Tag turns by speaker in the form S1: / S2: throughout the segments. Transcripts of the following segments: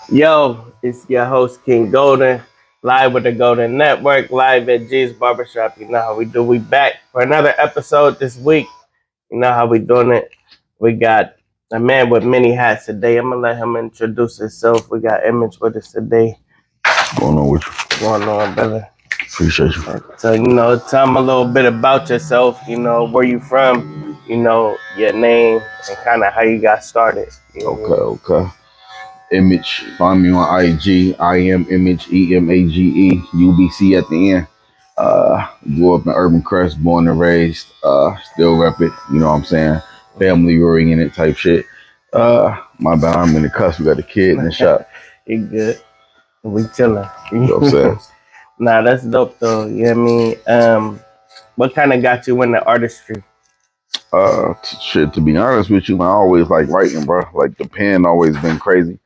S1: Yo, it's your host King Golden, live with the Golden Network, live at G's Barbershop. You know how we do. We back for another episode this week. You know how we doing it. We got a man with many hats today. I'm gonna let him introduce himself. We got Image with us today.
S2: Going on with you.
S1: What's going on, brother?
S2: Appreciate you.
S1: So tell him a little bit about yourself. Where you from. Your name and kind of how you got started.
S2: Okay. Image. Find me on IG. I am Image. EMAGE. UBC at the end. Grew up in Urban Crest, born and raised. Still rep it. You know what I'm saying? Family oriented type shit. My bad. I'm in the cuss. We got a kid in the shop.
S1: You good? We chilling.
S2: You know what I'm saying?
S1: Nah, that's dope though. You know what I mean? What kind of got you into artistry?
S2: Shit, to be honest with you, I always like writing, bro. Like the pen always been crazy.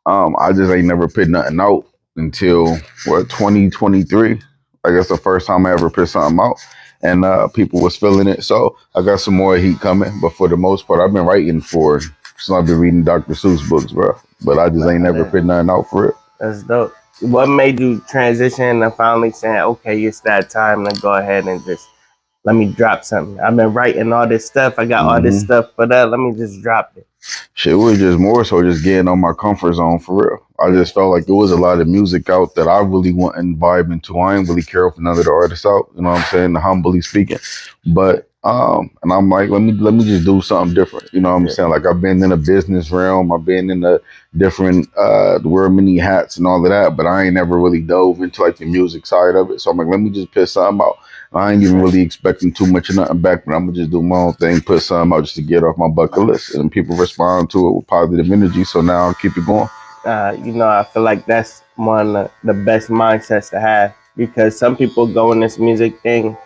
S2: I just ain't never put nothing out until 2023. I guess the first time I ever put something out, and people was feeling it. So I got some more heat coming. But for the most part, I've been writing for since I've been reading Dr. Seuss books, bro. But I just ain't never put nothing out for it.
S1: That's dope. What made you transition and finally saying, okay, it's that time to go ahead and just let me drop something? I've been writing all this stuff. I got all this stuff for that. Let me just drop it.
S2: Shit was just more so just getting on my comfort zone for real. I just felt like there was a lot of music out that I really wasn't vibing to. I ain't really care for none of the artists out. You know what I'm saying? Humbly speaking. But and I'm like, let me just do something different. You know what I'm saying? Like I've been in a business realm, I've been in a different wear many hats and all of that, but I ain't never really dove into like the music side of it. So I'm like, let me just put something out. I ain't even really expecting too much of nothing back, but I'm gonna just do my own thing, put something out just to get off my bucket list, and people respond to it with positive energy. So now I'll keep it going.
S1: I feel like that's one of the best mindsets to have because some people go in this music thing,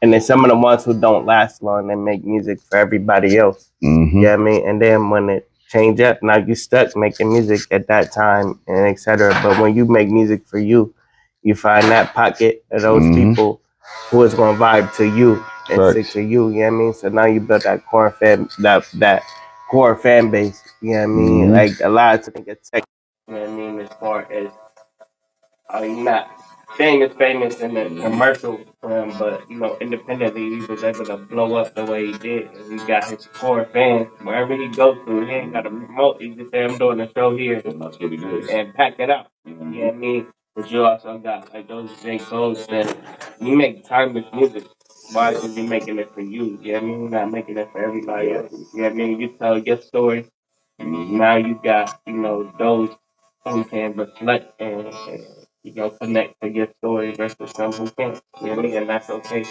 S1: and then some of the ones who don't last long, they make music for everybody else. Yeah, I mean, and then when it change up, now you stuck making music at that time and etc. But when you make music for you, you find that pocket of those people who is gonna vibe to you and stick to you. You know what I mean? So now you built that that core fan base. You know what I mean? Like a lot of things get tech. You know what I mean? As far as are you not famous in the commercial realm, but independently he was able to blow up the way he did. And he got his core fans wherever he goes to. He ain't got a remote. He just say I'm doing a show here and pack it out. You know what I mean? But you also got like those J. Cole's that you make timeless music. Why should you making it for you? You know what I mean? You're not making it for everybody else. You know what I mean? You tell your story. Now you got, those who can reflect and connect to your story versus some who can't. You know what I mean? And that's okay.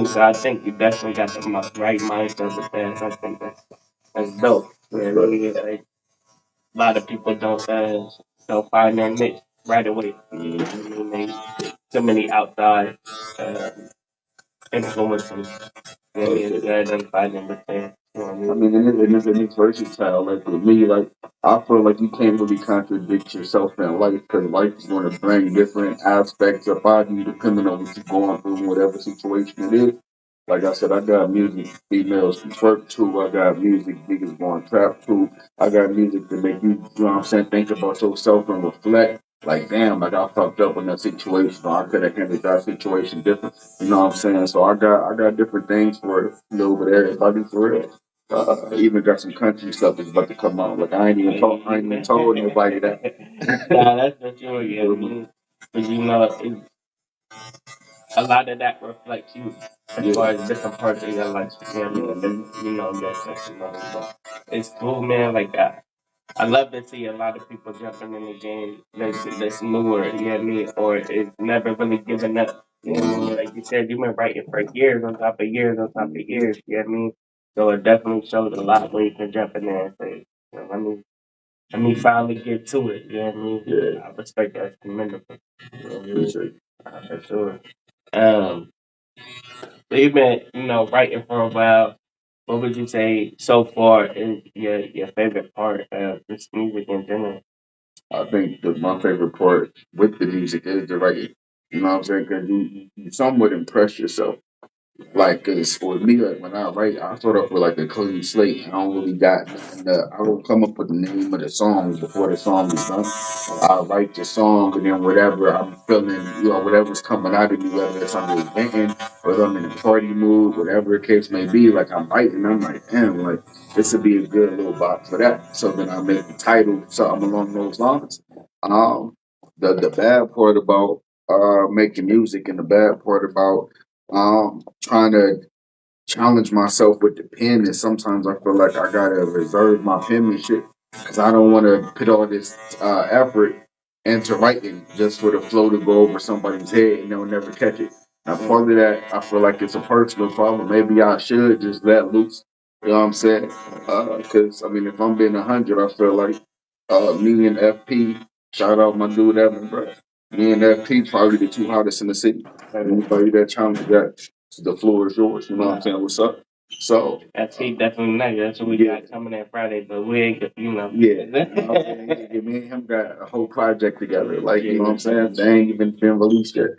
S1: So I think you definitely got the right mindset with that. I think that's dope. You know what I mean? Like, a lot of people don't find their niche right away. You know what I mean? Too many outside uh, influences. You know what I mean? That doesn't find them within. You know what I mean?
S3: I mean, and it's versatile. Like for me, like I feel like you can't really contradict yourself in life because life is going to bring different aspects about you depending on what you're going through, whatever situation it is. Like I said, I got music females can twerk to. I got music niggas going trap to. I got music to make you know what I'm saying, think about yourself and reflect. Like, damn, like I fucked up in that situation, or I could have handled that situation different. You know what I'm saying? So I got different things for a little bit of everybody for real. Even got some country stuff that's about to come out. Like I ain't even told nobody that.
S1: Nah, that's for sure. Yeah, because a lot of that reflects you as far as different parts of your life. You know what I mean? But it's cool, man. Like I love to see a lot of people jumping in the game that's newer. You know what I mean? Or is never really giving up. You know what I mean? Like you said, you've been writing for years on top of years on top of years. You know what I mean? So it definitely shows a lot where you can jump in there and say, let me finally get to it. You know what I mean?
S3: Yeah,
S1: I respect that commendable. You know what I mean?
S3: appreciate it.
S1: For sure. Um, so you've been, writing for a while. What would you say so far is your favorite part of this music in general?
S3: I think that my favorite part with the music is the writing. You know what I'm saying? Because you somewhat impress yourself. Like, cause with me, like when I write, I start off with like a clean slate. I don't really got nothing. I don't come up with the name of the song before the song is done. I write the song, and then whatever I'm feeling, whatever's coming out of me, whether it's I'm just venting, whether I'm in a party mood, whatever the case may be. Like I'm writing, I'm like, damn, like this would be a good little box for that. So then I make the title something along those lines. Um, the bad part about making music and the bad part about trying to challenge myself with the pen, and sometimes I feel like I gotta reserve my penmanship because I don't want to put all this effort into writing just for the flow to go over somebody's head and they'll never catch it. Now, part of that, I feel like it's a personal problem. Maybe I should just let loose. You know what I'm saying? Because I mean, if I'm being 100, I feel like me and FP. Shout out my dude Evan, bro. Me and FP probably the two hottest in the city. Anybody that challenge that, the floor is yours. You know what I'm saying? What's up? So
S1: He definitely nice. That's what we got coming in Friday, but we ain't,
S3: yeah, me and him got a whole project together. Like you know what I'm saying? They ain't even been released yet.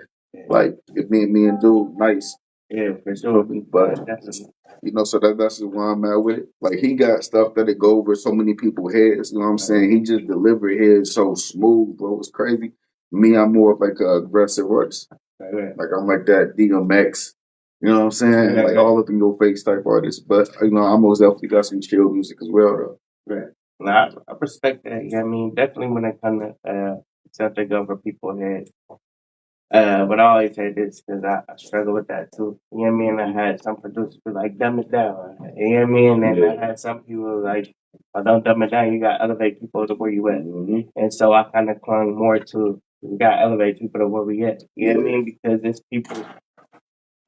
S3: Like if me and dude, nice.
S1: Yeah, for sure.
S3: But so that's just where I'm at with it. Like he got stuff that it go over so many people's heads. You know what I'm saying? He just delivered his so smooth, bro. It's crazy. Me, I'm more of like a aggressive artist. Like I'm like that DMX. You know what I'm saying? Like all up in your face type artist. But I most definitely got some chill music as well though.
S1: Right. Nah, I respect that. Yeah, I mean, definitely when it comes to something over people's heads. But I always say this because I struggle with that too. You know what I mean? I had some producers be like, dumb it down. You know what I mean? And then I had some people like, oh, don't dumb it down. You got to elevate people to where you at. Mm-hmm. And so I kind of clung more to, we got to elevate people to where we at. You know what I mean? Because it's people,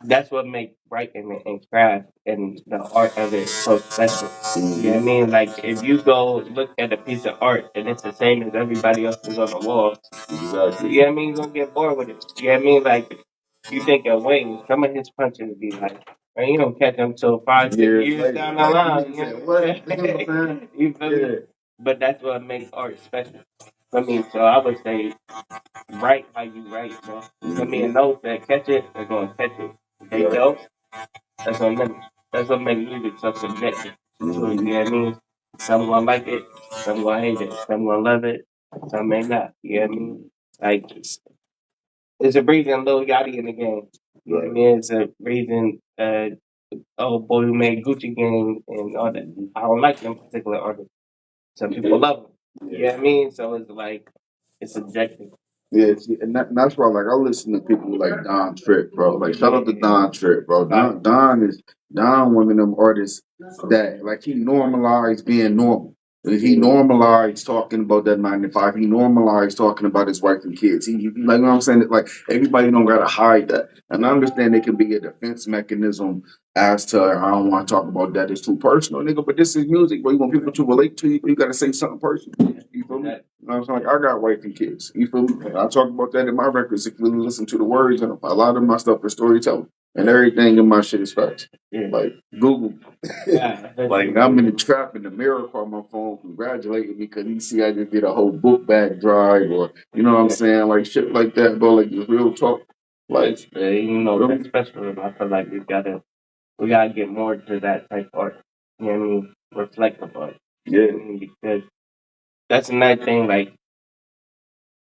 S1: that's what makes writing and craft and the art of it so special. Mm-hmm. You know what I mean? Like, if you go look at a piece of art and it's the same as everybody else's on the wall, exactly. You know what I mean? You're going to get bored with it. You know what I mean? Like, you think of Wayne, some of his punches be like, man, you don't catch them till 5, 6 years down the line. You know? You feel me? But that's what makes art special for me. So I would say, write how you write, bro. Give me a note that catch it, they're going to catch it. If they don't, that's what makes music so subjective. So, you know what I mean? Some gonna like it, some gonna hate it, some gonna love it, some may not. You know what I mean? Like, there's a reason Lil Yachty in the game. You know what I mean? It's a reason, oh boy who made Gucci Gang and all that. I don't like them particular artists. Some people love them. You know what I mean? So it's like, it's subjective.
S3: Yeah, and that's why like I listen to people like Don Tripp, bro. Like shout out to Don Tripp, bro. Don one of them artists that like he normalized being normal. He normalized talking about that 9 to 5. He normalized talking about his wife and kids. He like you know what I'm saying? Like everybody don't gotta hide that. And I understand it can be a defense mechanism as to I don't want to talk about that. It's too personal, nigga. But this is music, bro. You want people to relate to you, you gotta say something personal. You feel me? You know what I'm saying? Like I got wife and kids. You feel me? I talk about that in my records. If you really listen to the words, and a lot of my stuff is storytelling. And everything in my shit is facts. Yeah. Like Google. Like I'm in the trap and the mirror call my phone congratulating me because he see I just did a whole book bag drive or you know what I'm saying? Like shit like that, bro. Like just real talk. Like
S1: that's special. I feel like we gotta get more to that type of art. You know what I mean? Reflective art.
S3: Yeah.
S1: I mean, because that's another thing, like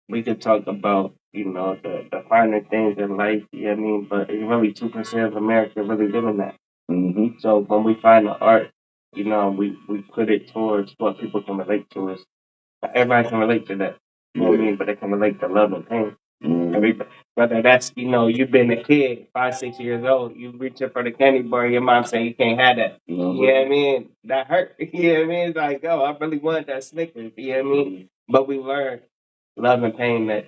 S1: we could talk about, the finer things in life, you know what I mean? But it's really 2% of America really living that. Mm-hmm. So when we find the art, we put it towards what people can relate to us. Everybody can relate to that. You know what I mean? But they can relate to love and pain. Everybody, whether that's, you've been a kid, 5, 6 years old, you reaching for the candy bar, your mom saying you can't have that. You know what I mean? That hurt. You know what I mean? It's like, oh, I really want that Snickers. You know what I mean? But we learn love and pain that,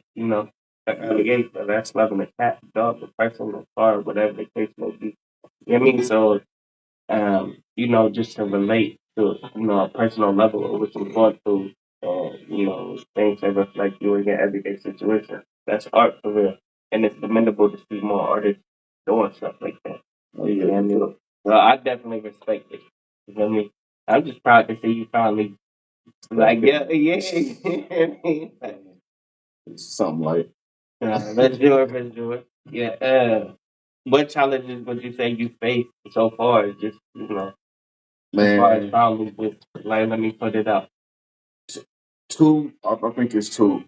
S1: at early age, whether that's loving the cat, the dog, the person, the car, whatever the case may be. You know what I mean? So, just to relate to, a personal level of what you're going through, things that reflect you in your everyday situation. That's art for real. And it's commendable to see more artists doing stuff like that. You know what I mean? Well, I definitely respect it. You know what I mean? I'm just proud to see you finally, like, yeah.
S3: It's something like.
S1: Let's do it. Yeah. what challenges would you say you faced so far? Just as far as
S3: Man,
S1: following with, like, let me put it up.
S3: two, I think it's two.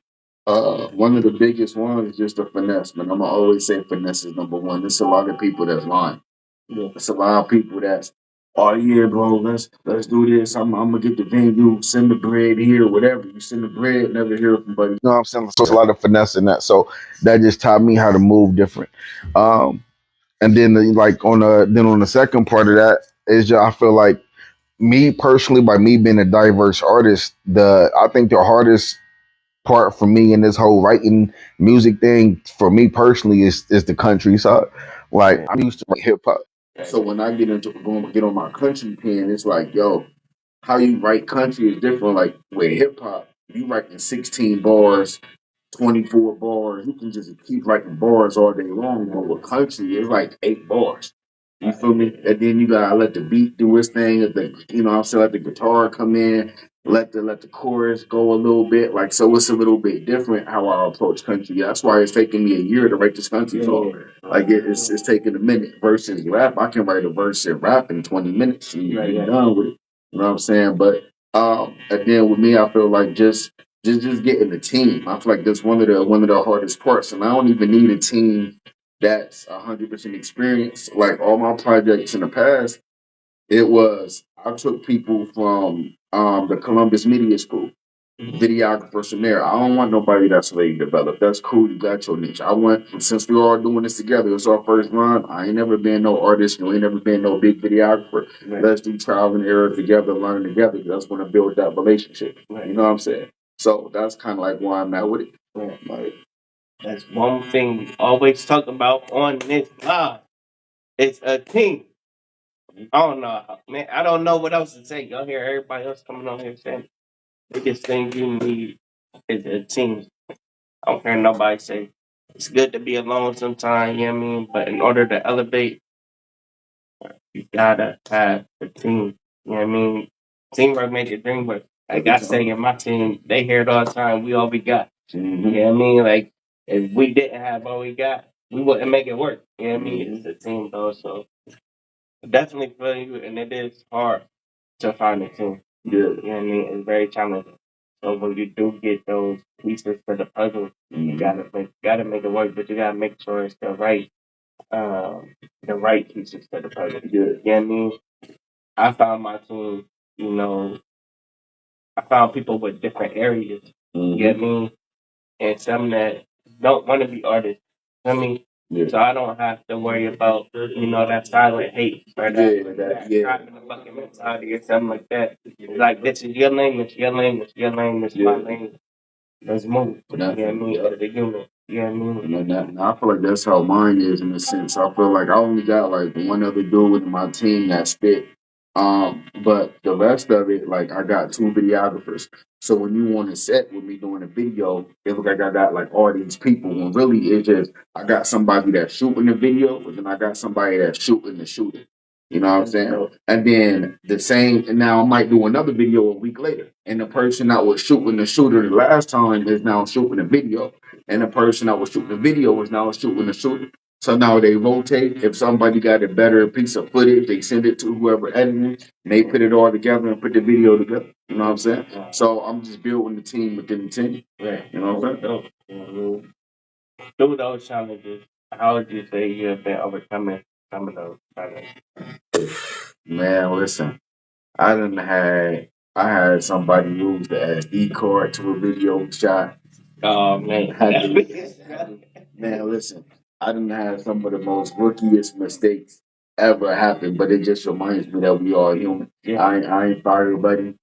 S3: One of the biggest ones is just the finesse, man. I'm gonna always say finesse is number one. There's a lot of people that's lying.
S1: Yeah.
S3: It's a lot of people that's, oh yeah, bro, let's do this. I'm gonna get the venue, send the bread here, whatever. You send the bread, never hear from buddy.
S2: You know what I'm saying? So it's a lot of finesse in that. So that just taught me how to move different. And then like on the second part of that is just, I feel like me personally, by me being a diverse artist, I think the hardest part for me in this whole writing music thing for me personally is the countryside. Like I'm used to like hip hop.
S3: So when I get into going to get on my country pen, it's like, yo, how you write country is different. Like with hip hop, you writing 16 bars, 24 bars. You can just keep writing bars all day long. But with country, it's like 8 bars. You feel me? And then you gotta let the beat do its thing. I'm saying, let the guitar come in, let the chorus go a little bit. Like, so it's a little bit different how I approach country. That's why it's taking me a year to write this country song. Like it's taking a minute. Versus rap, I can write a verse and rap in 20 minutes and you're done with it. You know what I'm saying? But and then with me, I feel like just getting the team. I feel like that's one of the hardest parts. And I don't even need a team that's 100% experienced. Like all my projects in the past, I took people from the Columbus Media School, videographers from there. I don't want nobody that's already developed. That's cool. You got your niche. Since we're all doing this together, it's our first run. I ain't never been no artist. You ain't never been no big videographer. Right. Let's do trial and error together, learn together. That's going to build that relationship. Right. You know what I'm saying? So that's kind of like why I'm at with it.
S1: Right. Like, that's one thing we always talk about on this live. It's a team. I don't know, man. I don't know what else to say. Y'all hear everybody else coming on here saying the biggest thing you need is a team. I don't care nobody say. It's good to be alone sometimes, you know what I mean? But in order to elevate, you gotta have a team. You know what I mean? Teamwork makes the dream work. Like I say in my team, they hear it all the time. We all we got. Mm-hmm. You know what I mean? Like if we didn't have all we got, we wouldn't make it work. You know what I mean? It's a team though, so definitely feel you, and it is hard to find a team. Yeah. You know what I mean? It's very challenging. So when you do get those pieces to the puzzle, you gotta make it work, but you gotta make sure it's the right pieces to the puzzle. Yeah. You know what I mean? I found my team, I found people with different areas. Mm-hmm. You know what I mean? And some that don't want to be artists. You know what I mean? Yeah. So I don't have to worry about, that silent hate or that drop in the bucket mentality or something like that. Like, this is your lane, it's your lane, it's your lane, it's my lane. Let's move. You know what I mean? As a unit. You know what I mean?
S3: And I feel like that's how mine is in a sense. I feel like I only got like one other dude in my team that spit. But the rest of it, like I got 2 videographers. So when you on a set with me doing a video, it look like I got like all these people. When really it's just I got somebody that's shooting the video, but then I got somebody that's shooting the shooting. You know what I'm saying? And then and now I might do another video a week later. And the person that was shooting the shooter the last time is now shooting the video. And the person that was shooting the video is now shooting the shooter. So now they rotate. If somebody got a better piece of footage, they send it to whoever editing, and they put it all together and put the video together. You know what I'm saying? So I'm just building the team within the team.
S1: Right.
S3: You know what I'm saying?
S1: Through those challenges, how would you say you have been overcoming some of those challenges?
S3: Man, listen, I had somebody lose the SD card to a video shot.
S1: Oh man.
S3: Man, listen, I didn't have some of the most rookiest mistakes ever happen, but it just reminds me that we are human. Yeah. I ain't fired buddy.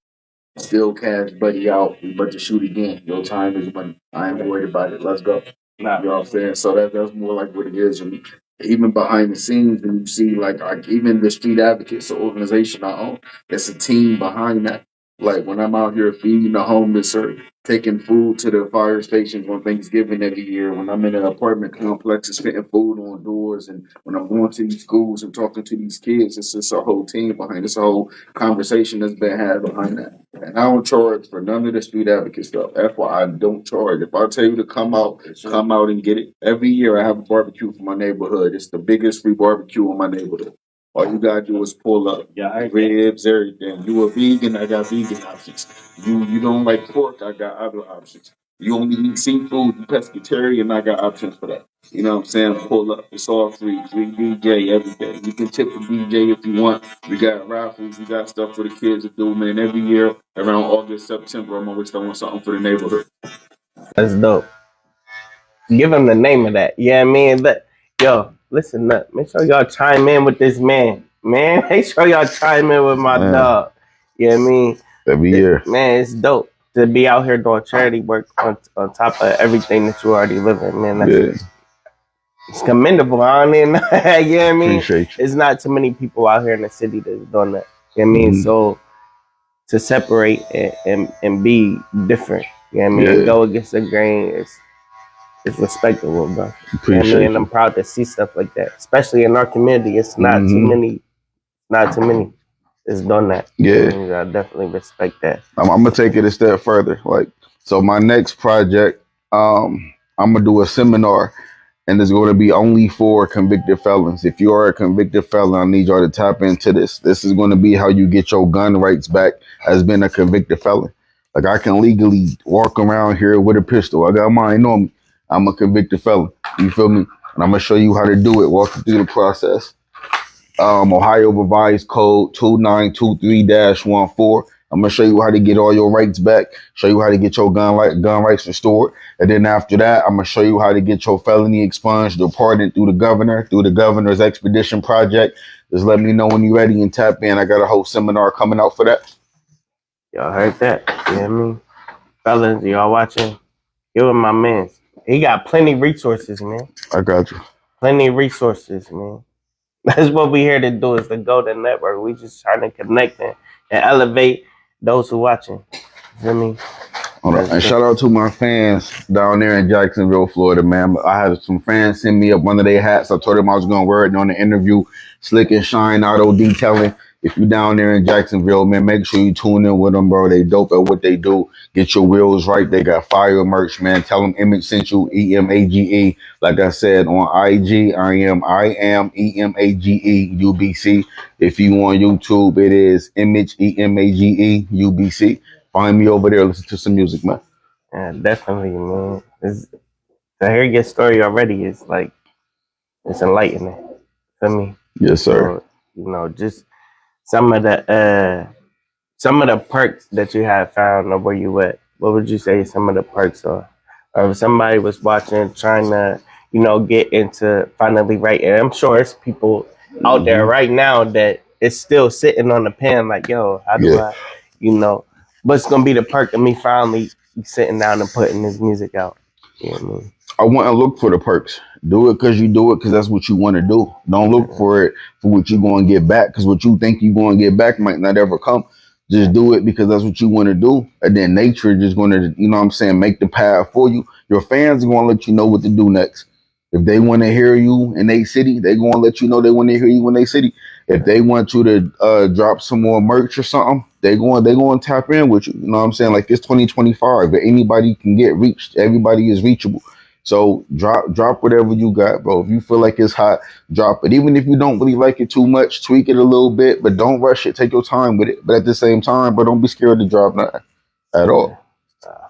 S3: Still cash buddy out. We about to shoot again. Your time is money. I ain't worried about it. Let's go. You know what I'm saying? So that's more like what it is. And even behind the scenes, and you see like even the Street Advocates, the organization I own, it's a team behind that. Like when I'm out here feeding the homeless or taking food to the fire stations on Thanksgiving every year, when I'm in an apartment complex and spitting food on doors, and when I'm going to these schools and talking to these kids, it's just a whole team behind this whole conversation that's been had behind that. And I don't charge for none of the street advocate stuff. FYI, I don't charge. If I tell you to come out and get it. Every year I have a barbecue for my neighborhood. It's the biggest free barbecue in my neighborhood. All you gotta do is pull up. Ribs, everything. You a vegan, I got vegan options. You don't like pork, I got other options. You only eat seafood, you pescatarian, I got options for that. You know what I'm saying? Pull up. It's all free. Free DJ every day. You can tip the DJ if you want. We got raffles, we got stuff for the kids to do, man. Every year around August, September, I'm always throwing something for the neighborhood.
S1: That's dope. Give him the name of that. Yeah, I mean, yo, listen up. Make sure y'all chime in with this man. Man, make sure y'all chime in with my dog. You know what I mean?
S2: Every year.
S1: Man, it's dope to be out here doing charity work on top of everything that you already living, man. It's commendable. I don't even know. You know what I mean?
S2: Appreciate you.
S1: It's not too many people out here in the city that's doing that. You know what I mean? So to separate and be different, you know what I mean? Go against the grain, it's respectable, bro.
S2: Appreciate
S1: you know what I mean? And I'm proud to see stuff like that, especially in our community. It's not too many. Not too many is doing that.
S2: Yeah,
S1: I definitely respect that.
S2: I'm gonna take it a step further. Like, so my next project, I'm gonna do a seminar, and it's going to be only for convicted felons. If you are a convicted felon, I need y'all to tap into this. This is going to be how you get your gun rights back as being a convicted felon. Like, I can legally walk around here with a pistol. I got mine on me. I'm a convicted felon. You feel me? And I'm gonna show you how to do it. Walk you through the process. Ohio Revised Code 2923-14. I'm gonna show you how to get all your rights back. Show you how to get your gun rights restored, and then after that, I'm gonna show you how to get your felony expunged or pardoned through the governor's expedition project. Just let me know when you're ready and tap in. I got a whole seminar coming out for that.
S1: Y'all heard that? You know what I mean? Fellas, y'all watching? Give him my man. He got plenty of resources, man.
S2: I got you.
S1: Plenty of resources, man. That's what we here to do, is the Golden Network. We just trying to connect and elevate those who watching. You feel me?
S2: And shout out to my fans down there in Jacksonville, Florida, man. I had some fans send me up one of their hats. I told them I was going to wear it on the interview. Slick and Shine Auto Detailing. If you down there in Jacksonville, man, make sure you tune in with them, bro. They dope at what they do. Get your wheels right. They got fire merch, man. Tell them Image sent you, EMAGE. Like I said, on IG, I am EMAGE UBC. If you on YouTube, it is Image EMAGE UBC. Find me over there. Listen to some music, man.
S1: Yeah, definitely, man. To hear your story already is like, it's enlightening. Feel me?
S2: Yes, sir.
S1: So, you know, just some of the perks that you have found, or where you at, what would you say some of the perks are? Or if somebody was watching, trying to, you know, get into finally writing, I'm sure it's people out there right now that is still sitting on the pen like, yo, how do I, you know, what's going to be the perk of me finally sitting down and putting this music out? You know what I mean?
S2: I want to look for the perks. Do it because you do it because that's what you want to do. Don't look for it for what you're going to get back, because what you think you're going to get back might not ever come. Just do it because that's what you want to do. And then nature is just going to, you know what I'm saying, make the path for you. Your fans are going to let you know what to do next. If they want to hear you in a city, they're going to let you know they want to hear you in a city. If they want you to drop some more merch or something, they going to tap in with you. You know what I'm saying? Like, it's 2025, but anybody can get reached. Everybody is reachable. So drop whatever you got, bro. If you feel like it's hot, drop it. Even if you don't really like it too much, tweak it a little bit, but don't rush it. Take your time with it. But at the same time, bro, don't be scared to drop nothing at all.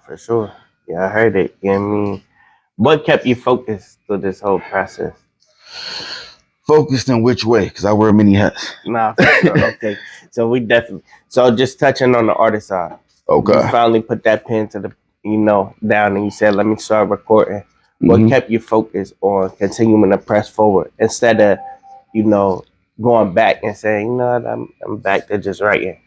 S1: For sure. Yeah, I heard it. You know what I mean? What kept you focused through this whole process?
S2: Focused in which way? Because I wear many hats.
S1: Nah, for sure. Okay. So we definitely, so just touching on the artist side.
S2: Okay.
S1: You finally put that pen to the, you know, down, and you said, let me start recording. What kept you focused on continuing to press forward instead of, you know, going back and saying, you know what, I'm back to just writing?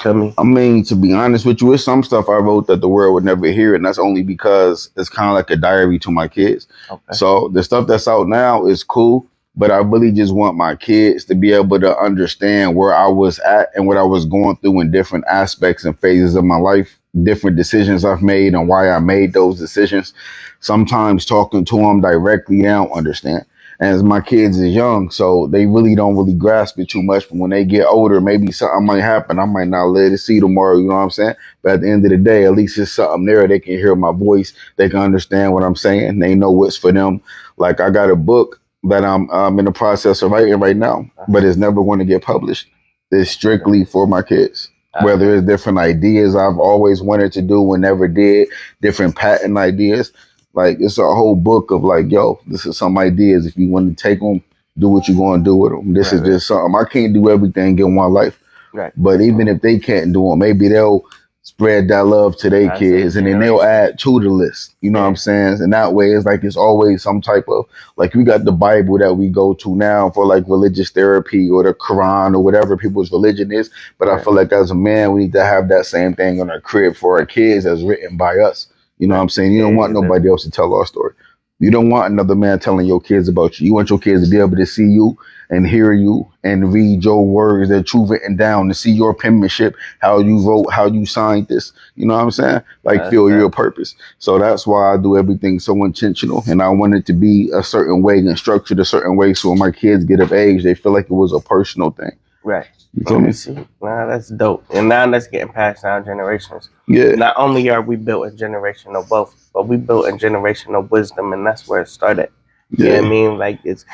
S1: Feel me?
S2: I mean, to be honest with you, it's some stuff I wrote that the world would never hear, and that's only because it's kind of like a diary to my kids. Okay. So the stuff that's out now is cool, but I really just want my kids to be able to understand where I was at and what I was going through in different aspects and phases of my life, different decisions I've made and why I made those decisions. Sometimes talking to them directly, they don't understand. And as my kids is young, so they really don't really grasp it too much. But when they get older, maybe something might happen. I might not let it see tomorrow, you know what I'm saying? But at the end of the day, at least it's something there. They can hear my voice. They can understand what I'm saying. They know what's for them. Like I got a book that I'm in the process of writing right now, but it's never going to get published. It's strictly for my kids. Whether it's different ideas I've always wanted to do and never did, different patent ideas. Like it's a whole book of like, yo, this is some ideas. If you want to take them, do what you're going to do with them. This is just something. I can't do everything in one life.
S1: Right.
S2: But even if they can't do them, maybe they'll spread that love to their kids and then they'll add to the list. You know what I'm saying? And that way it's like it's always some type of, like we got the Bible that we go to now for like religious therapy or the Quran or whatever people's religion is. But I feel like as a man, we need to have that same thing on our crib for our kids as written by us. You know what I'm saying? You don't want nobody else to tell our story. You don't want another man telling your kids about you. You want your kids to be able to see you and hear you and read your words that you've written down, to see your penmanship, how you wrote, how you signed this. You know what I'm saying? Like feel your purpose. So that's why I do everything so intentional. And I want it to be a certain way and structured a certain way. So when my kids get of age, they feel like it was a personal thing.
S1: Right.
S2: You feel me?
S1: Nah, that's dope. And now that's getting passed down generations.
S2: Yeah.
S1: Not only are we built a generation of wealth, but we built a generation of wisdom, and that's where it started. You know what I mean? Like it's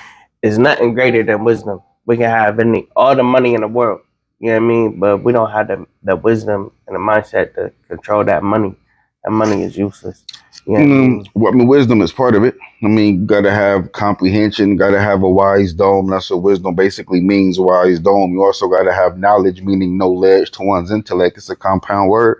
S1: nothing greater than wisdom. We can have all the money in the world, you know what I mean? But we don't have the wisdom and the mindset to control that money. That money is useless. You know what I mean?
S2: Well, I mean, wisdom is part of it. I mean, you gotta have comprehension, gotta have a wise dome. That's what wisdom basically means, wise dome. You also gotta have knowledge, meaning knowledge to one's intellect. It's a compound word.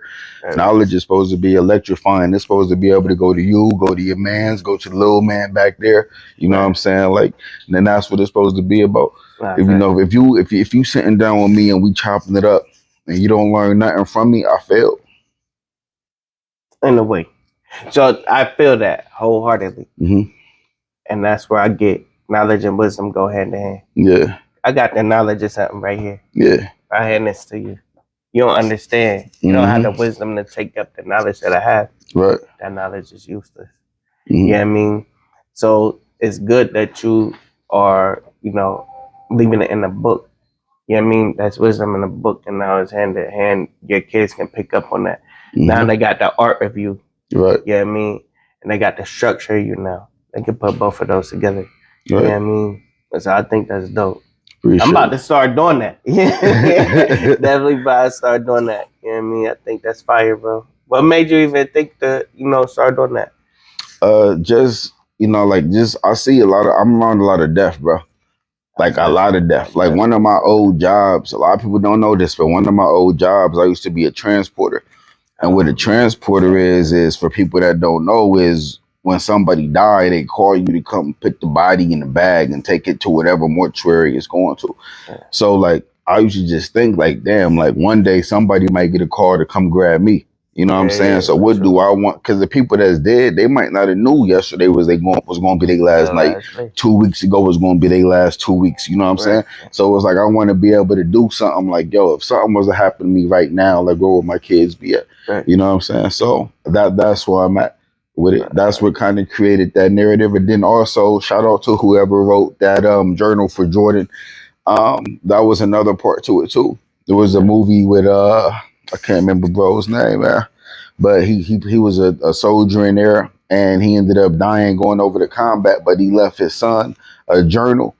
S2: Knowledge is supposed to be electrifying. It's supposed to be able to go to you, go to your mans, go to the little man back there. You know what I'm saying? Like, and then that's what it's supposed to be about. If you know, if you sitting down with me and we chopping it up and you don't learn nothing from me, I failed.
S1: In a way. So I feel that wholeheartedly. And that's where I get knowledge and wisdom go hand in hand.
S2: Yeah.
S1: I got the knowledge of something right here.
S2: Yeah.
S1: I hand this to you. You don't understand. You don't have the wisdom to take up the knowledge that I have.
S2: Right.
S1: That knowledge is useless. You know what I mean? So it's good that you are, you know, leaving it in the book. You know what I mean? That's wisdom in the book, and now it's hand in hand. Your kids can pick up on that. Now they got the art of you.
S2: Right.
S1: You know what I mean? And they got the structure of you now. They can put both of those together. You know what I mean? So I think that's dope. I'm about to start doing that. Definitely about to start doing that. You know what I mean? I think that's fire, bro. What made you even think to, you know, start doing that?
S2: Just, you know, like just I'm around a lot of death, bro. Like a lot of death. Like one of my old jobs, a lot of people don't know this, but one of my old jobs, I used to be a transporter. And what a transporter is for people that don't know, is when somebody died, they call you to come put the body in the bag and take it to whatever mortuary it's going to. So like I used to just think like, damn, like one day somebody might get a call to come grab me. You know what I'm saying? So what do I want? Because the people that's dead, they might not have knew yesterday was going to be their last night. 2 weeks ago was going to be their last 2 weeks. You know what I'm saying? So it's like I want to be able to do something like, yo, if something was to happen to me right now, like where would my kids be at? You know what I'm saying? So that's where I'm at with it. That's what kind of created that narrative. And then also shout out to whoever wrote that journal for Jordan. That was another part to it too. There was a movie with I can't remember bro's name, man. But he was a soldier in there, and he ended up dying going over to combat, but he left his son a journal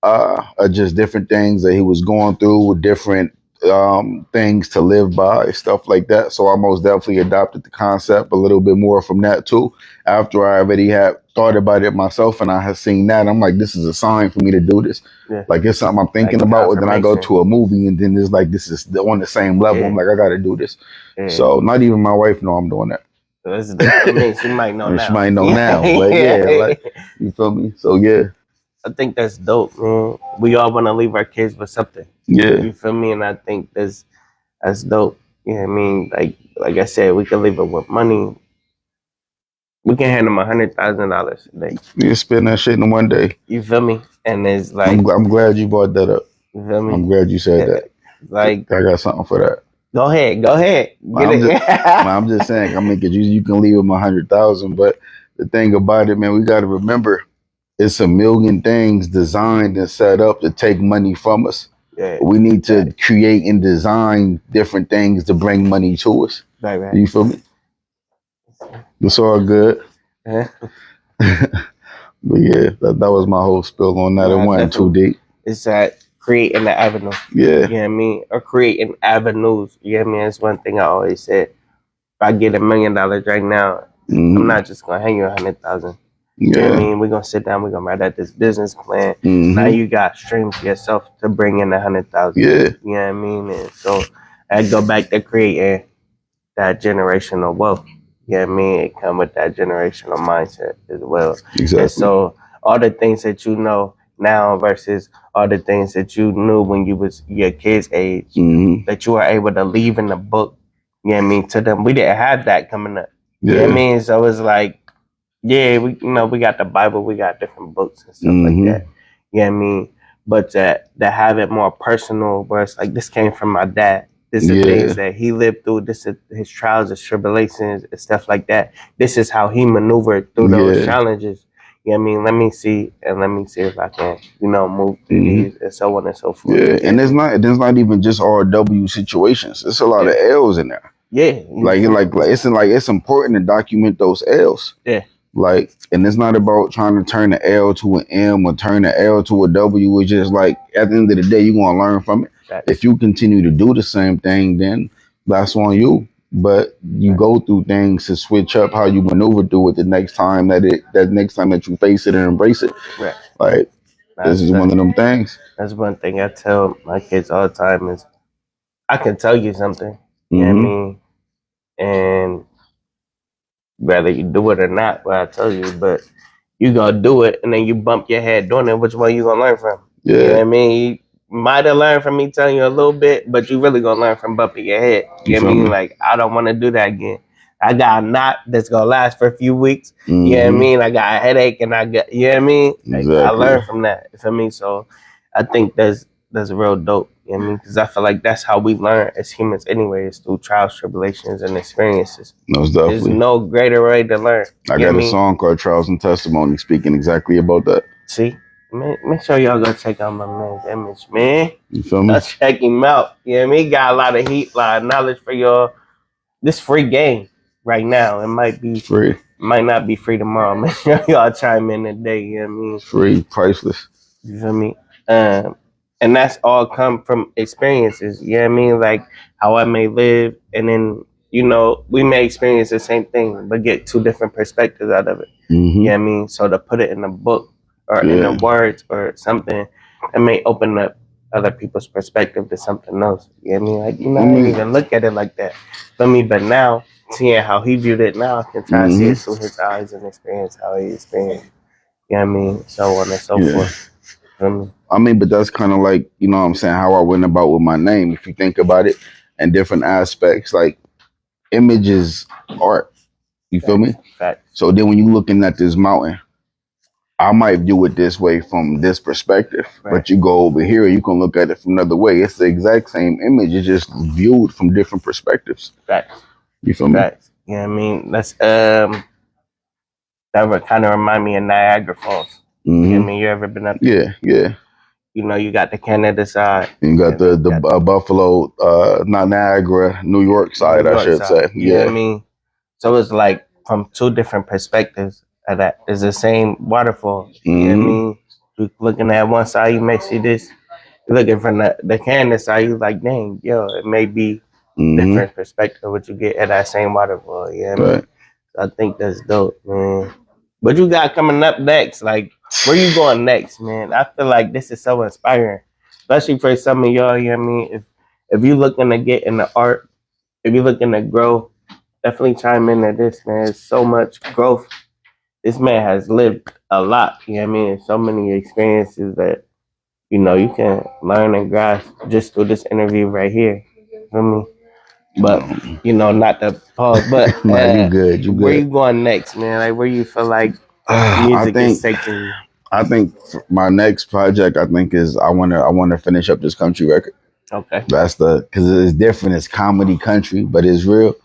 S2: of just different things that he was going through, with different things to live by, stuff like that. So I most definitely adopted the concept a little bit more from that too. After I already had thought about it myself and I had seen that, I'm like, this is a sign for me to do this. Like it's something I'm thinking about, and then I go to a movie and then it's like, this is on the same level. I'm like, I got to do this. So not even my wife know I'm doing that.
S1: I mean, she might know now.
S2: She might know now, but yeah, like, you feel me? So yeah.
S1: I think that's dope, man. We all want to leave our kids with something.
S2: Yeah.
S1: You feel me? And I think that's dope. You know what I mean? Like I said, we can leave it with money. We can hand them $100,000 a day.
S2: You can spend that shit in one day.
S1: You feel me? And it's like,
S2: I'm glad you brought that up.
S1: you feel me?
S2: I'm glad you said that.
S1: Like,
S2: I got something for that.
S1: Go ahead.
S2: Well, I'm just saying. I mean, because you can leave them 100,000, but the thing about it, man, we got to remember, it's a million things designed and set up to take money from us.
S1: Yeah.
S2: We need to create and design different things to bring money to us.
S1: Right.
S2: You feel me? It's all good.
S1: Yeah.
S2: But yeah, that was my whole spill on that. It wasn't too deep.
S1: It's that creating the avenue.
S2: Yeah.
S1: You know what I mean? Or creating avenues. You know what I mean? It's one thing I always said. If I get $1 million right now, I'm not just gonna hang you 100,000. You know what I mean? We're gonna sit down, we're gonna write out this business plan. Now you got streams yourself to bring in 100,000.
S2: Yeah.
S1: You know what I mean? And so I go back to creating that generational wealth. You know what I mean? It come with that generational mindset as well.
S2: Exactly.
S1: And so all the things that you know now versus all the things that you knew when you was your kid's age, that you are able to leave in the book, you know what I mean, to them. We didn't have that coming up. You know what I mean? So it's like, yeah, we got the Bible, we got different books and stuff like that. You know what I mean? But to have it more personal, where it's like, this came from my dad. This is things that he lived through. This is his trials and tribulations and stuff like that. This is how he maneuvered through those challenges. You know what I mean? Let me see if I can, move through these and so on and so forth.
S2: Yeah, and there's not even just all W situations. It's a lot of L's in there.
S1: Yeah.
S2: It's important to document those L's.
S1: Yeah.
S2: And it's not about trying to turn the L to an M or turn the L to a W. It's just like, at the end of the day, you're going to learn from it. Right. If you continue to do the same thing, then that's on you. But you go through things to switch up how you maneuver through it the next time that you face it and embrace it.
S1: Right.
S2: Like, this is one of them things.
S1: That's one thing I tell my kids all the time is, I can tell you something. You know what I mean? And whether you do it or not, what I tell you, but you gonna do it and then you bump your head doing it, which one you gonna learn from?
S2: Yeah.
S1: You know what I mean? You might have learned from me telling you a little bit, but you really gonna learn from bumping your head. You know what I mean? Like, I don't wanna do that again. I got a knot that's gonna last for a few weeks. You know what I mean? I got a headache and you know what I mean? Like, I learned from that. You feel me? So I think that's real dope. You know what I mean? Because I feel like that's how we learn as humans anyway, is through trials, tribulations, and experiences.
S2: Most definitely.
S1: There's no greater way to learn.
S2: I got a song called Trials and Testimony speaking exactly about that.
S1: See? Make sure y'all go check out my man's image, man.
S2: You feel me?
S1: Check him out. You know what I mean? He got a lot of heat, a lot of knowledge for y'all. This free game right now. It might be
S2: free.
S1: Might not be free tomorrow. Make sure y'all chime in today. You know what I mean?
S2: Free, priceless.
S1: You feel me? And that's all come from experiences. You know what I mean? Like how I may live, and then, we may experience the same thing, but get two different perspectives out of it. You know what I mean? So to put it in a book or in the words or something, it may open up other people's perspective to something else. You know what I mean? Like, I didn't even look at it like that. For me, but now, seeing how he viewed it now, I can try to see it through his eyes and experience how he experienced. You know what I mean? So on and so forth.
S2: I mean, but that's kind of like, what I'm saying, how I went about with my name. If you think about it in different aspects, like image is art. You feel me?
S1: Fact.
S2: So then when you looking at this mountain, I might view it this way from this perspective, but you go over here, you can look at it from another way. It's the exact same image. It's just viewed from different perspectives.
S1: Fact.
S2: You feel me?
S1: Fact. You know what I mean? That's that would kind of remind me of Niagara Falls. You know what I mean? You ever been up there?
S2: Yeah.
S1: You got the Canada side.
S2: You got the Buffalo, not Niagara, New York side, I should say.
S1: You know what I mean? So it's like from two different perspectives of that. It's the same waterfall. You know what I mean? You looking at one side, you may see this. You're looking from the Canada side, you like, dang, it may be different perspective what you get at that same waterfall. You know what I mean? I think that's dope, man. What you got coming up next? Like, where you going next, man? I feel like this is so inspiring, especially for some of y'all. You know what I mean? If you're looking to get into art, if you're looking to grow, definitely chime into this, man. There's so much growth. This man has lived a lot. You know what I mean? So many experiences that, you can learn and grasp just through this interview right here. You feel me? But not the pause. But
S2: Nah, you good. You
S1: where
S2: good.
S1: you going next, man? Like, where you feel like
S2: I
S1: music is
S2: think
S1: taking you?
S2: I think my next project is I wanna finish up this country record.
S1: Okay.
S2: That's because it's different. It's comedy country, but it's real.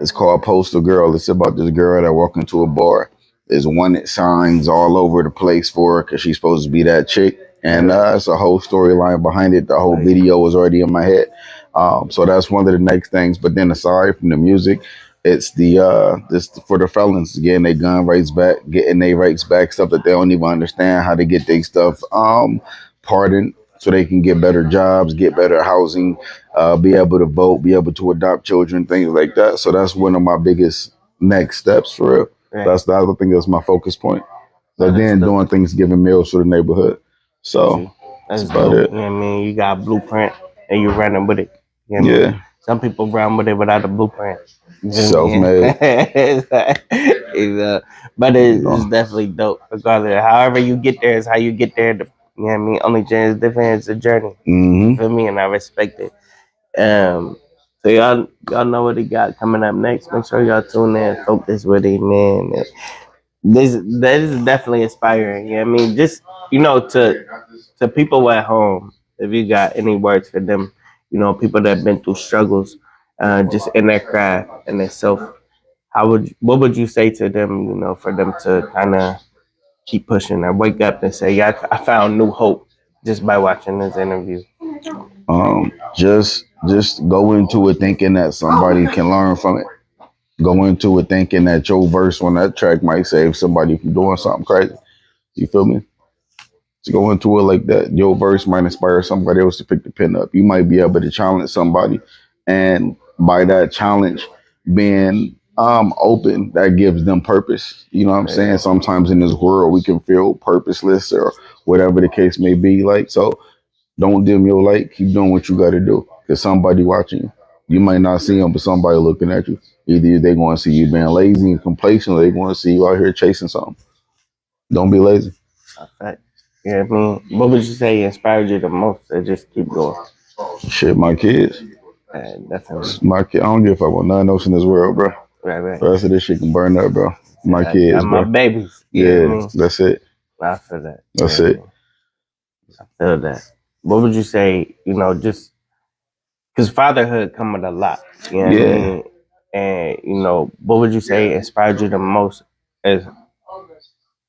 S2: It's called Postal Girl. It's about this girl that walk into a bar. There's wanted signs all over the place for her because she's supposed to be that chick, and it's a whole storyline behind it. The whole video was already in my head. So that's one of the next things. But then aside from the music, it's the this for the felons getting their gun rights back, getting their rights back, stuff that they don't even understand how to get their stuff pardoned so they can get better jobs, get better housing, be able to vote, be able to adopt children, things like that. So that's one of my biggest next steps for real.
S1: Right.
S2: That's I think that's my focus point.
S1: Oh,
S2: But
S1: that's
S2: then
S1: dope.
S2: doing Thanksgiving meals for the neighborhood. So
S1: That's
S2: about
S1: dope.
S2: it.
S1: You know what I mean? You got a blueprint and you're running with it. You know what I mean?
S2: Yeah,
S1: Some people run with it without a blueprint. You know what I
S2: self-made.
S1: mean? But it's definitely dope. Regardless, however you get there is how you get there. You know what I mean? Only change is different. It's a journey.
S2: Hmm.
S1: For me, and I respect it. So y'all know what he got coming up next. Make sure y'all tune in, focus with it, man. That is definitely inspiring. You know what I mean? Just to people at home, if you got any words for them, people that have been through struggles, just in their craft and their self, what would you say to them, for them to kind of keep pushing and wake up and say, yeah, I found new hope just by watching this interview.
S2: Just go into it thinking that somebody can learn from it. Go into it thinking that your verse on that track might save somebody from doing something crazy. You feel me? To go into it like that, your verse might inspire somebody else to pick the pen up. You might be able to challenge somebody, and by that challenge being open, that gives them purpose. You know what I'm saying? Sometimes in this world we can feel purposeless or whatever the case may be. Like so, don't dim your light. Keep doing what you got to do because somebody watching you. You might not see them, but somebody looking at you. Either they going to see you being lazy and complacent, or they going to see you out here chasing something. Don't be lazy.
S1: Fact. Yeah, I mean, what would you say inspired you the most to just keep going?
S2: Shit, my kids.
S1: Definitely.
S2: My kid. I don't give a fuck about nothing else in this world, bro.
S1: Right.
S2: The rest of this shit can burn up, bro. My kids,
S1: my
S2: bro.
S1: babies.
S2: Yeah, that's it.
S1: I feel that.
S2: That's it.
S1: I feel that. What would you say, just because fatherhood come with a lot, you know what I mean? And, what would you say inspired you the most as,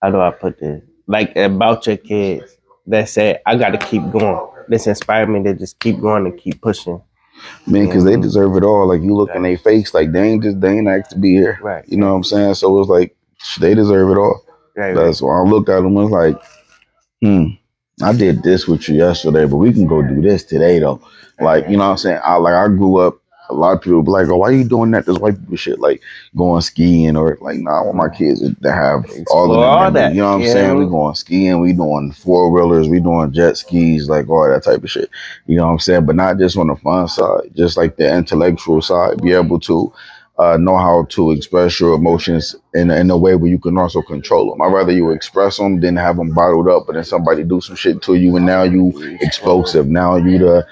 S1: how do I put this? Like about your kids that said, I got to keep going. This inspired me to just keep going and keep pushing.
S2: Man, because they deserve it all. Like, you look in their face, like, they ain't asked to be here.
S1: Right.
S2: You know what I'm saying? So it's like, they deserve it all. That's why I look at them and like, I did this with you yesterday, but we can go do this today, though. Like, you know what I'm saying? I grew up, a lot of people be like, oh, why you doing that? This white people shit, like going skiing or like, nah, I want my kids to have all of that. You know what I'm saying? We going skiing, we doing 4-wheelers, we doing jet skis, like all that type of shit. You know what I'm saying? But not just on the fun side, just like the intellectual side, be able to know how to express your emotions in a way where you can also control them. I'd rather you express them than have them bottled up, but then somebody do some shit to you and now you explosive. Now you the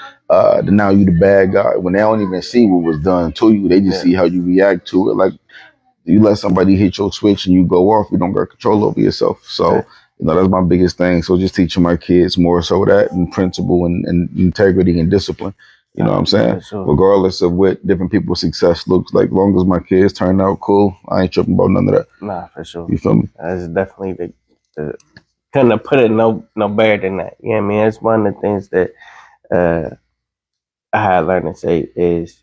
S2: bad guy. When they don't even see what was done to you, they just see how you react to it. Like, you let somebody hit your switch and you go off, you don't got control over yourself. So, that's my biggest thing. So just teaching my kids more so that and principle and integrity and discipline. You know what I'm saying?
S1: Sure.
S2: Regardless of what different people's success looks like, long as my kids turn out cool, I ain't tripping about none of that.
S1: Nah, for sure.
S2: You feel me?
S1: That's definitely the couldn't have put it no better than that. You know what I mean? It's one of the things that I had learned to say is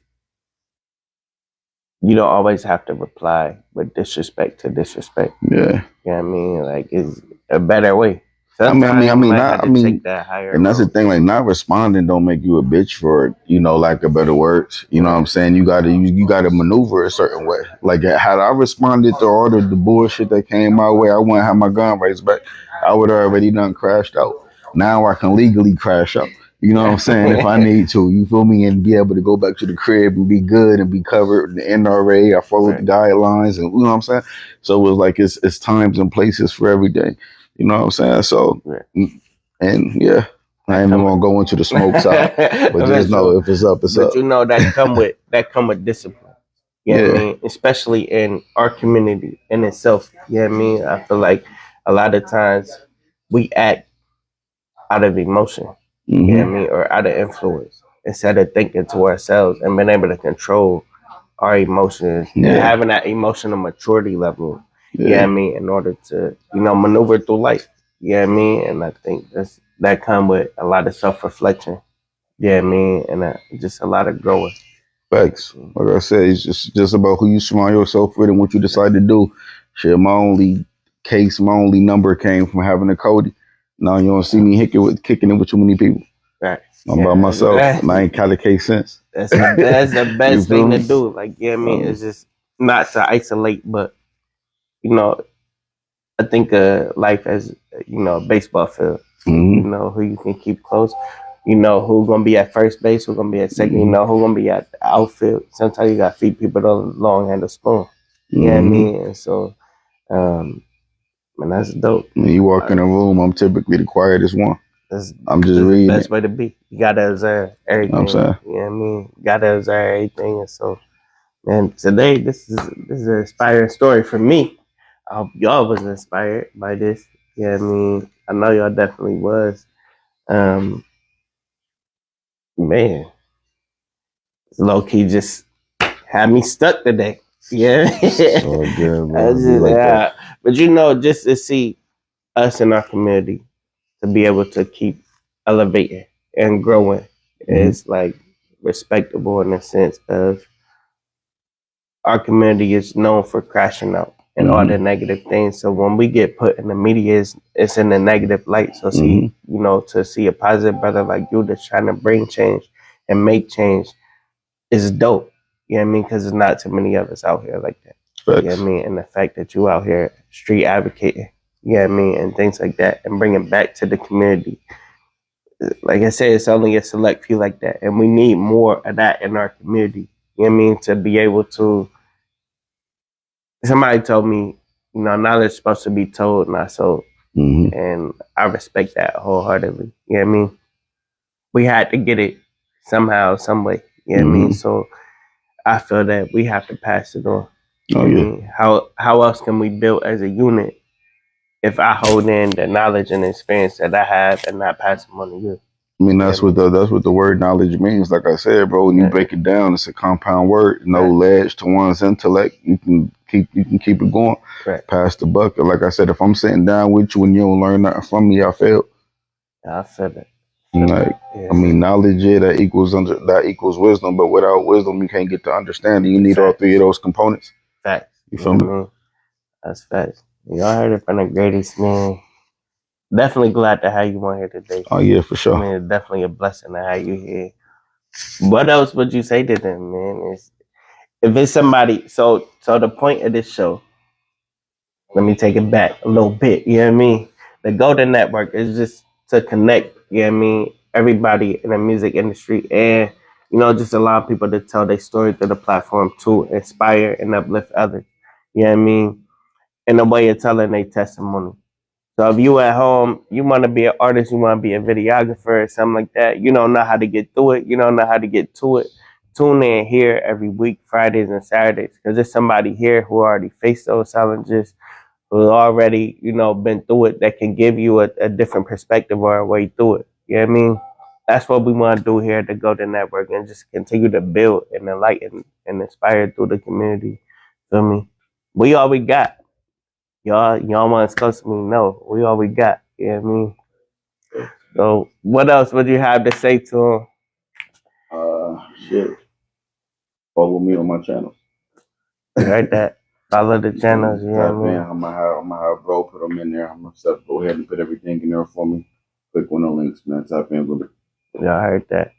S1: you don't always have to reply with disrespect to disrespect.
S2: Yeah.
S1: You know what I mean? Like, it's a better way.
S2: And that's the thing, like, not responding don't make you a bitch for, lack of better words. You know what I'm saying? You gotta maneuver a certain way. Like, had I responded to all the bullshit that came my way, I wouldn't have my gun rights back. I would have already done crashed out. Now I can legally crash out. You know what I'm saying? If I need to, you feel me? And be able to go back to the crib and be good and be covered. The NRA, I followed the guidelines, and you know what I'm saying? So it was like, it's times and places for everything. You know what I'm saying? So, and yeah, I ain't even gonna go into the smoke side, but just know if it's up, it's
S1: but
S2: up.
S1: you know that come with discipline. You know what I mean? Especially in our community in itself. You know what I mean? I feel like a lot of times we act out of emotion, you know what I mean, or out of influence instead of thinking to ourselves and being able to control our emotions and having that emotional maturity level, you know what I mean, in order to, maneuver through life. You know what I mean? And I think that come with a lot of self reflection. You know what I mean? And just a lot of growing.
S2: Facts. Like I said, it's just about who you surround yourself with and what you decide to do. Shit, my only number came from having a Cody. Now you don't see me kicking it with too many people.
S1: Right.
S2: I'm by myself, and I ain't Cali K since.
S1: That's the best thing to do. Like, you know what I mean? It's just not to isolate, but, I think life as, a baseball field. You know who you can keep close. You know who's gonna be at first base, who's gonna be at second. You know who's gonna be at the outfield. Sometimes you gotta feed people the long handle spoon. You know what I mean? And so, man, that's dope.
S2: When you walk in a room, I'm typically the quietest one. I'm just reading.
S1: The best way to be. You gotta observe everything.
S2: You know what I'm saying?
S1: You know what I mean? You gotta observe everything. And so, man, today this is an inspiring story for me. I hope y'all was inspired by this. You know what I mean? I know y'all definitely was. Man, low key just had me stuck today. Yeah.
S2: So good, bro.
S1: But just to see us in our community to be able to keep elevating and growing is like respectable in the sense of our community is known for crashing out and all the negative things. So when we get put in the media, it's in the negative light. So to see a positive brother like you that's trying to bring change and make change is dope. You know what I mean? Because there's not too many of us out here like that. You know what I mean? And the fact that you out here street advocating, you know what I mean? And things like that and bringing back to the community. Like I said, it's only a select few like that. And we need more of that in our community. You know what I mean? To be able to, somebody told me, knowledge is supposed to be told, not sold. And I respect that wholeheartedly. You know what I mean? We had to get it somehow, some way. You know what I mean? So I feel that we have to pass it on.
S2: Oh, yeah.
S1: How else can we build as a unit if I hold in the knowledge and experience that I have and not pass them on to you?
S2: I mean, that's what the word knowledge means. Like I said, bro, when you break it down, it's a compound word. No ledge to one's intellect. You can keep it going. Pass the bucket. Like I said, if I'm sitting down with you and you don't learn nothing from me, I failed.
S1: I feel it.
S2: I mean, knowledge, that equals wisdom, but without wisdom, you can't get to understanding. You need all three of those components.
S1: Facts.
S2: You feel me?
S1: That's facts. Y'all heard it from the greatest, man. Definitely glad to have you on here today.
S2: Oh yeah, for sure.
S1: I mean, it's definitely a blessing to have you here. What else would you say to them, man? If it's somebody, so the point of this show, let me take it back a little bit. You know what I mean? The Golden Network is just to connect. You know what I mean? Everybody in the music industry, and just allow people to tell their story through the platform to inspire and uplift others. You know what I mean? In a way of telling their testimony. So if you at home, you want to be an artist, you want to be a videographer or something like that, you don't know how to get through it, you don't know how to get to it, tune in here every week, Fridays and Saturdays, because there's somebody here who already faced those challenges, who already, been through it, that can give you a different perspective or a way through it. You know what I mean? That's what we want to do here at the Golden Network, and just continue to build and enlighten and inspire through the community. Feel me? We all we got. Y'all want to close to me? No, we all we got. You know what I mean? So, what else would you have to say to him?
S2: Shit. Follow me on my channel.
S1: Right, that. Follow the channels. You know what I mean?
S2: I'm gonna have bro put them in there. I'm gonna go ahead and put everything in there for me. Click on the links, man. Tap in with it.
S1: Y'all heard that.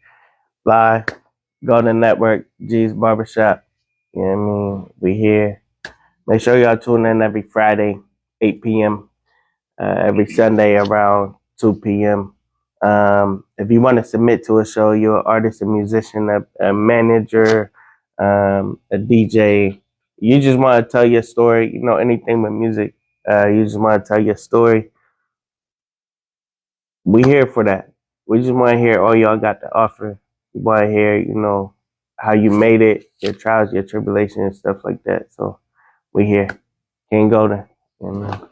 S1: Live, Golden Network, G's Barbershop. You know what I mean? We here. Make sure y'all tune in every Friday, 8 p.m. Every Sunday around 2 p.m. If you want to submit to a show, you're an artist, a musician, a manager, a DJ. You just want to tell your story, anything with music. You just want to tell your story. We here for that. We just want to hear all y'all got to offer. We want to hear, you know, how you made it, your trials, your tribulations, stuff like that. So we here. King Golden. Amen.